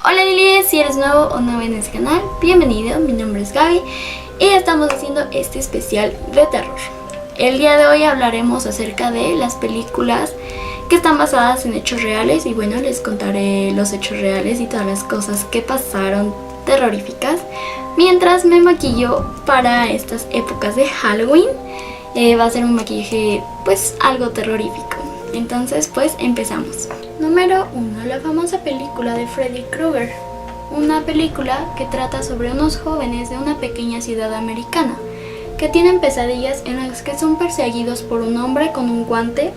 Hola Lili, si eres nuevo o nueva en este canal, bienvenido, mi nombre es Gaby y estamos haciendo este especial de terror. El día de hoy hablaremos acerca de las películas que están basadas en hechos reales y bueno, les contaré los hechos reales y todas las cosas que pasaron terroríficas mientras me maquillo para estas épocas de Halloween. Va a ser un maquillaje pues algo terrorífico. Entonces pues empezamos. Número 1. La famosa película de Freddy Krueger. Una película que trata sobre unos jóvenes de una pequeña ciudad americana que tienen pesadillas en las que son perseguidos por un hombre con un guante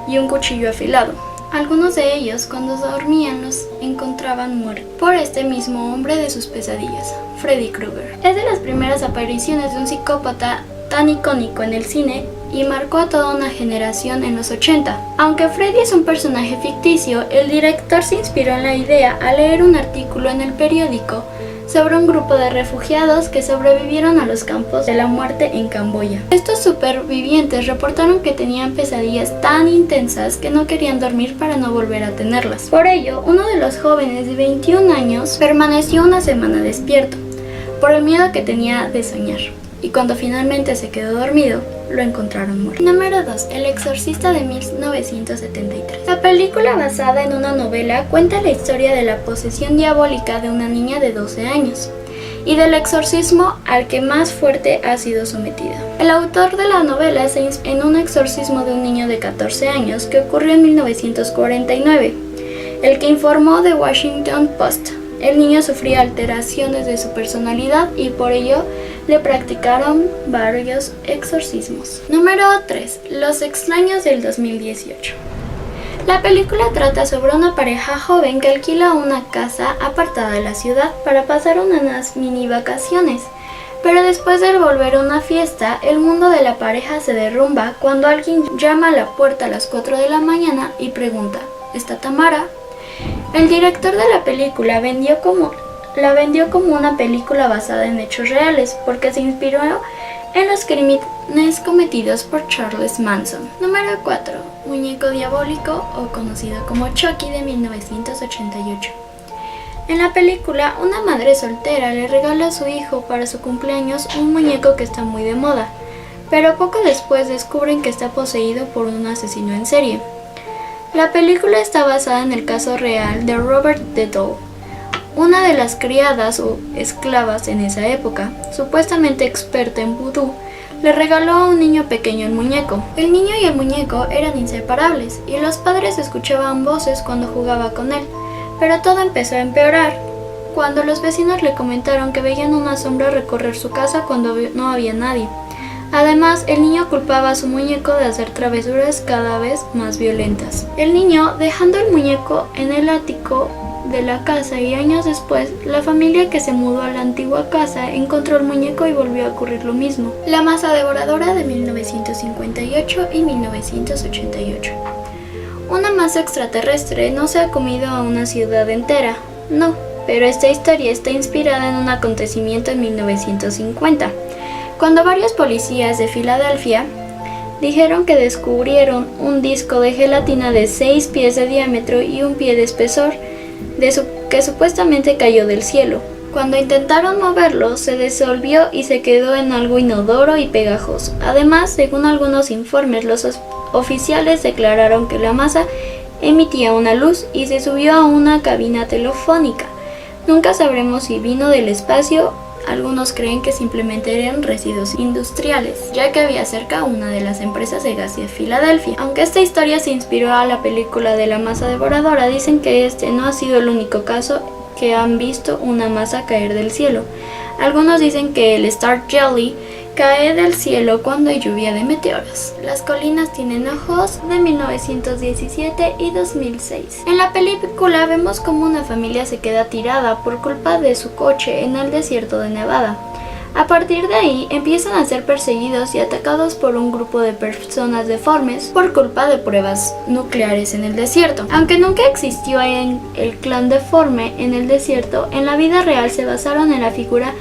y un cuchillo afilado. Algunos de ellos cuando dormían los encontraban muertos por este mismo hombre de sus pesadillas, Freddy Krueger. Es de las primeras apariciones de un psicópata tan icónico en el cine y marcó a toda una generación en los 80. Aunque Freddy es un personaje ficticio, el director se inspiró en la idea al leer un artículo en el periódico sobre un grupo de refugiados que sobrevivieron a los campos de la muerte en Camboya. Estos supervivientes reportaron que tenían pesadillas tan intensas que no querían dormir para no volver a tenerlas. Por ello, uno de los jóvenes de 21 años permaneció una semana despierto, por el miedo que tenía de soñar. Y cuando finalmente se quedó dormido, lo encontraron muerto. Número 2. El exorcista de 1973. La película, basada en una novela, cuenta la historia de la posesión diabólica de una niña de 12 años y del exorcismo al que más fuerte ha sido sometida. El autor de la novela se inspiró en un exorcismo de un niño de 14 años que ocurrió en 1949, el que informó The Washington Post. El niño sufría alteraciones de su personalidad y por ello le practicaron varios exorcismos. Número 3. Los extraños del 2018. La película trata sobre una pareja joven que alquila una casa apartada de la ciudad para pasar unas mini vacaciones. Pero después de volver a una fiesta, el mundo de la pareja se derrumba cuando alguien llama a la puerta a las 4 de la mañana y pregunta: ¿está Tamara? El director de la película la vendió como una película basada en hechos reales porque se inspiró en los crímenes cometidos por Charles Manson. Número 4. Muñeco diabólico, o conocido como Chucky, de 1988. En la película, una madre soltera le regala a su hijo para su cumpleaños un muñeco que está muy de moda, pero poco después descubren que está poseído por un asesino en serie. La película está basada en el caso real de Robert the Doll, una de las criadas o esclavas en esa época, supuestamente experta en vudú, le regaló a un niño pequeño el muñeco. El niño y el muñeco eran inseparables y los padres escuchaban voces cuando jugaba con él, pero todo empezó a empeorar cuando los vecinos le comentaron que veían una sombra recorrer su casa cuando no había nadie. Además, el niño culpaba a su muñeco de hacer travesuras cada vez más violentas. El niño, dejando el muñeco en el ático de la casa, y años después, la familia que se mudó a la antigua casa encontró el muñeco y volvió a ocurrir lo mismo. La masa devoradora, de 1958 y 1988. Una masa extraterrestre no se ha comido a una ciudad entera, no, pero esta historia está inspirada en un acontecimiento en 1950. Cuando varios policías de Filadelfia dijeron que descubrieron un disco de gelatina de 6 pies de diámetro y 1 pie de espesor que supuestamente cayó del cielo. Cuando intentaron moverlo, se disolvió y se quedó en algo inodoro y pegajoso. Además, según algunos informes, los oficiales declararon que la masa emitía una luz y se subió a una cabina telefónica. Nunca sabremos si vino del espacio. Algunos creen que simplemente eran residuos industriales, ya que había cerca una de las empresas de gas de Filadelfia. Aunque esta historia se inspiró a la película de la masa devoradora, dicen que este no ha sido el único caso que han visto una masa caer del cielo. Algunos dicen que el Star Jelly cae del cielo cuando hay lluvia de meteoros. Las colinas tienen ojos, de 1917 y 2006. En la película vemos cómo una familia se queda tirada por culpa de su coche en el desierto de Nevada. A partir de ahí empiezan a ser perseguidos y atacados por un grupo de personas deformes por culpa de pruebas nucleares en el desierto. Aunque nunca existió el clan deforme en el desierto, en la vida real se basaron en la figura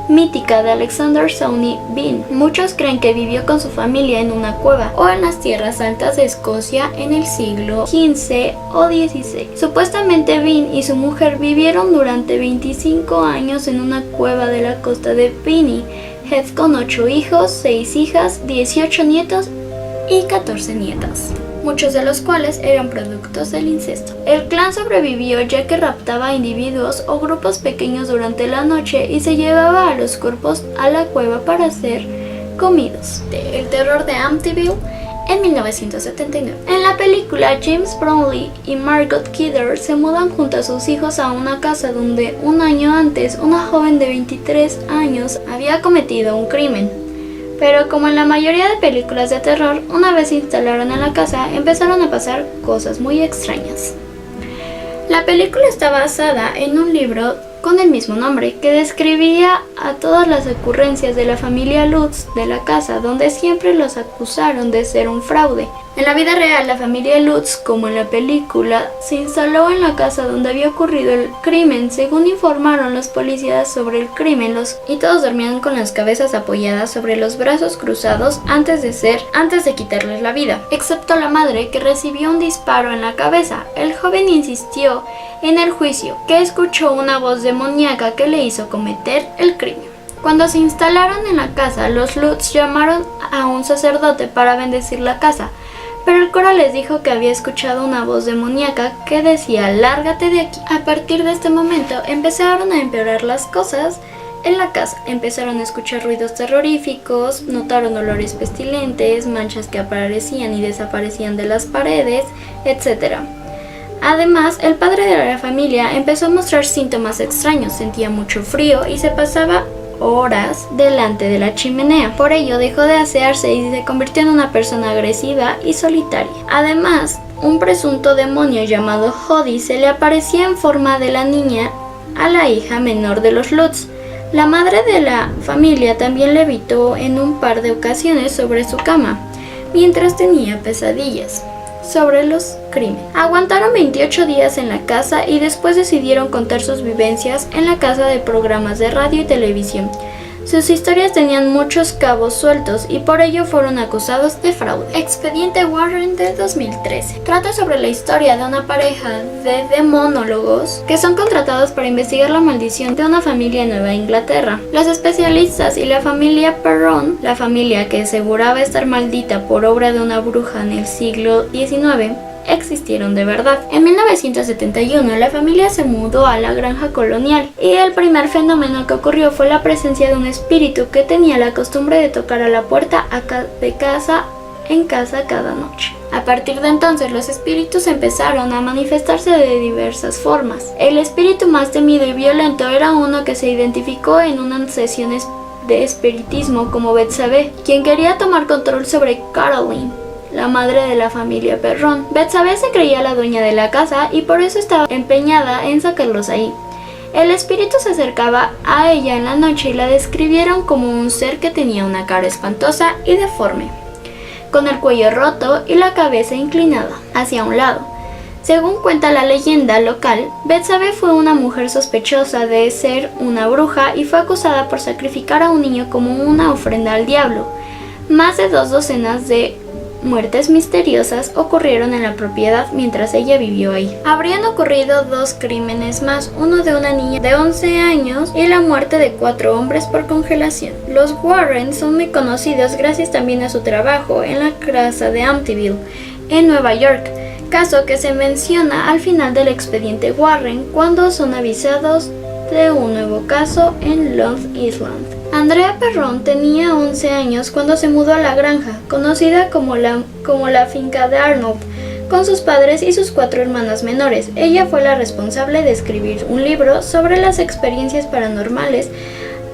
mítica de Alexander Sawney Bean. Muchos creen que vivió con su familia en una cueva o en las tierras altas de Escocia en el siglo XV o XVI. Supuestamente Bean y su mujer vivieron durante 25 años en una cueva de la costa de Peony Heath con 8 hijos, 6 hijas, 18 nietos y 14 nietas, muchos de los cuales eran productos del incesto. El clan sobrevivió ya que raptaba a individuos o grupos pequeños durante la noche y se llevaba a los cuerpos a la cueva para ser comidos. El terror de Amityville en 1979. En la película, James Bromley y Margot Kidder se mudan junto a sus hijos a una casa donde un año antes una joven de 23 años había cometido un crimen. Pero como en la mayoría de películas de terror, una vez se instalaron en la casa, empezaron a pasar cosas muy extrañas. La película está basada en un libro con el mismo nombre, que describía a todas las ocurrencias de la familia Lutz de la casa, donde siempre los acusaron de ser un fraude. En la vida real, la familia Lutz, como en la película, se instaló en la casa donde había ocurrido el crimen, según informaron los policías sobre el crimen, y todos dormían con las cabezas apoyadas sobre los brazos cruzados antes de quitarles la vida, excepto la madre, que recibió un disparo en la cabeza. El joven insistió en el juicio que escuchó una voz demoníaca que le hizo cometer el crimen. Cuando se instalaron en la casa, los Lutz llamaron a un sacerdote para bendecir la casa, pero el cura les dijo que había escuchado una voz demoníaca que decía «lárgate de aquí». A partir de este momento empezaron a empeorar las cosas en la casa. Empezaron a escuchar ruidos terroríficos, notaron olores pestilentes, manchas que aparecían y desaparecían de las paredes, etc. Además, el padre de la familia empezó a mostrar síntomas extraños, sentía mucho frío y se pasaba horas delante de la chimenea. Por ello dejó de asearse y se convirtió en una persona agresiva y solitaria. Además, un presunto demonio llamado Jody se le aparecía en forma de la niña a la hija menor de los Lutz. La madre de la familia también levitó en un par de ocasiones sobre su cama, mientras tenía pesadillas sobre los crímenes. Aguantaron 28 días en la casa y después decidieron contar sus vivencias en la casa de programas de radio y televisión. Sus historias tenían muchos cabos sueltos y por ello fueron acusados de fraude. Expediente Warren de 2013. Trata sobre la historia de una pareja de demonólogos que son contratados para investigar la maldición de una familia en Nueva Inglaterra. Los especialistas y la familia Perron, la familia que aseguraba estar maldita por obra de una bruja en el siglo XIX, existieron de verdad. En 1971 la familia se mudó a la granja colonial y el primer fenómeno que ocurrió fue la presencia de un espíritu que tenía la costumbre de tocar a la puerta de casa en casa cada noche. A partir de entonces los espíritus empezaron a manifestarse de diversas formas. El espíritu más temido y violento era uno que se identificó en unas sesiones de espiritismo como Betsabé, quien quería tomar control sobre Caroline, la madre de la familia Perron. Betsabé se creía la dueña de la casa y por eso estaba empeñada en sacarlos ahí. El espíritu se acercaba a ella en la noche y la describieron como un ser que tenía una cara espantosa y deforme, con el cuello roto y la cabeza inclinada hacia un lado. Según cuenta la leyenda local, Betsabé fue una mujer sospechosa de ser una bruja y fue acusada por sacrificar a un niño como una ofrenda al diablo. Más de 2 docenas de muertes misteriosas ocurrieron en la propiedad mientras ella vivió ahí. Habrían ocurrido 2 crímenes más, uno de una niña de 11 años y la muerte de 4 hombres por congelación. Los Warren son muy conocidos gracias también a su trabajo en la casa de Amityville, en Nueva York, caso que se menciona al final del expediente Warren cuando son avisados de un nuevo caso en Long Island. Andrea Perron tenía 11 años cuando se mudó a la granja, conocida como la finca de Arnold, con sus padres y sus 4 hermanas menores. Ella fue la responsable de escribir un libro sobre las experiencias paranormales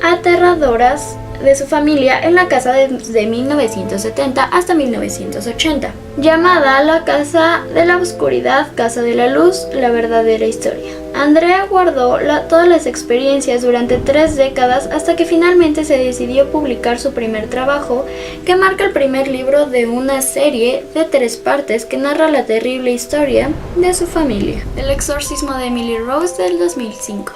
aterradoras de su familia en la casa desde 1970 hasta 1980, llamada La Casa de la Oscuridad, Casa de la Luz, la verdadera historia. Andrea guardó todas las experiencias durante 3 décadas hasta que finalmente se decidió publicar su primer trabajo, que marca el primer libro de una serie de 3 partes que narra la terrible historia de su familia. El exorcismo de Emily Rose del 2005.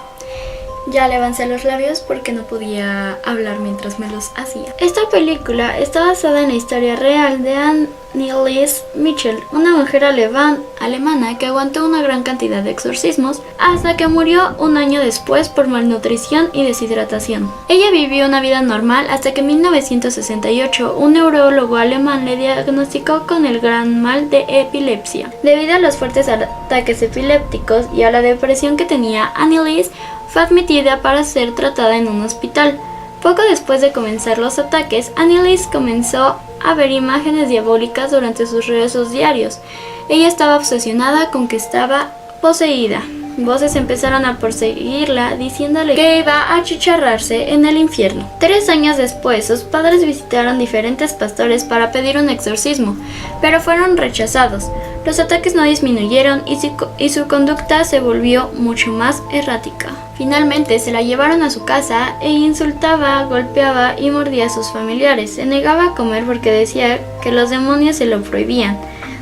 Ya le avancé los labios porque no podía hablar mientras me los hacía. Esta película está basada en la historia real de Anneliese Michel, una mujer alemana que aguantó una gran cantidad de exorcismos hasta que murió un año después por malnutrición y deshidratación. Ella vivió una vida normal hasta que en 1968 un neurólogo alemán le diagnosticó con el gran mal de epilepsia. Debido a los fuertes ataques epilépticos y a la depresión que tenía, Anneliese fue admitida para ser tratada en un hospital. Poco después de comenzar los ataques, Anneliese comenzó a ver imágenes diabólicas durante sus rezos diarios. Ella estaba obsesionada con que estaba poseída. Voces empezaron a perseguirla diciéndole que iba a achicharrarse en el infierno. 3 años después, sus padres visitaron diferentes pastores para pedir un exorcismo, pero fueron rechazados. Los ataques no disminuyeron y su conducta se volvió mucho más errática. Finalmente se la llevaron a su casa e insultaba, golpeaba y mordía a sus familiares. Se negaba a comer porque decía que los demonios se lo prohibían.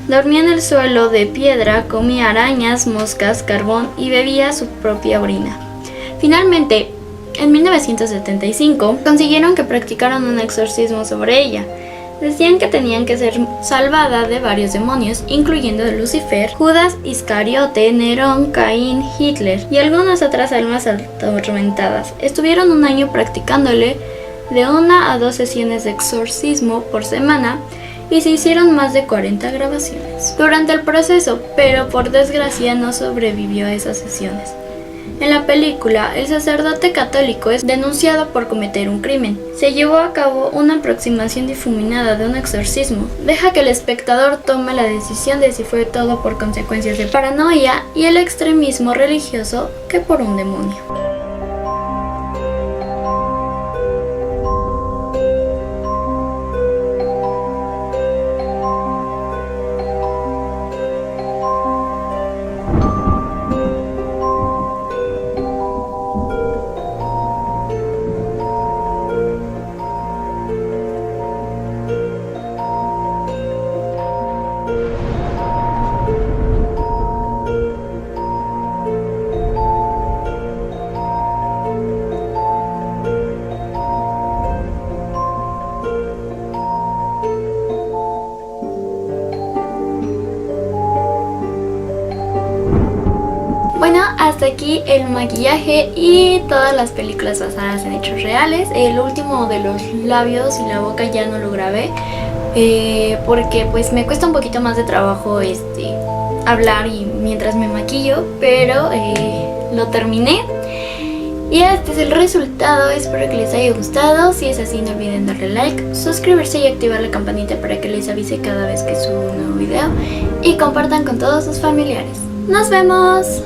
Dormía en el suelo de piedra, comía arañas, moscas, carbón y bebía su propia orina. Finalmente, en 1975, consiguieron que practicaran un exorcismo sobre ella. Decían que tenían que ser salvada de varios demonios, incluyendo Lucifer, Judas Iscariote, Nerón, Caín, Hitler y algunas otras almas atormentadas. Estuvieron un año practicándole de 1 a 2 sesiones de exorcismo por semana y se hicieron más de 40 grabaciones durante el proceso, pero por desgracia no sobrevivió a esas sesiones. En la película, el sacerdote católico es denunciado por cometer un crimen. Se llevó a cabo una aproximación difuminada de un exorcismo. Deja que el espectador tome la decisión de si fue todo por consecuencias de paranoia y el extremismo religioso que por un demonio. Bueno, hasta aquí el maquillaje y todas las películas basadas en hechos reales. El último de los labios y la boca ya no lo grabé porque pues me cuesta un poquito más de trabajo hablar y mientras me maquillo, pero lo terminé. Y este es el resultado, espero que les haya gustado. Si es así, no olviden darle like, suscribirse y activar la campanita para que les avise cada vez que subo un nuevo video. Y compartan con todos sus familiares. ¡Nos vemos!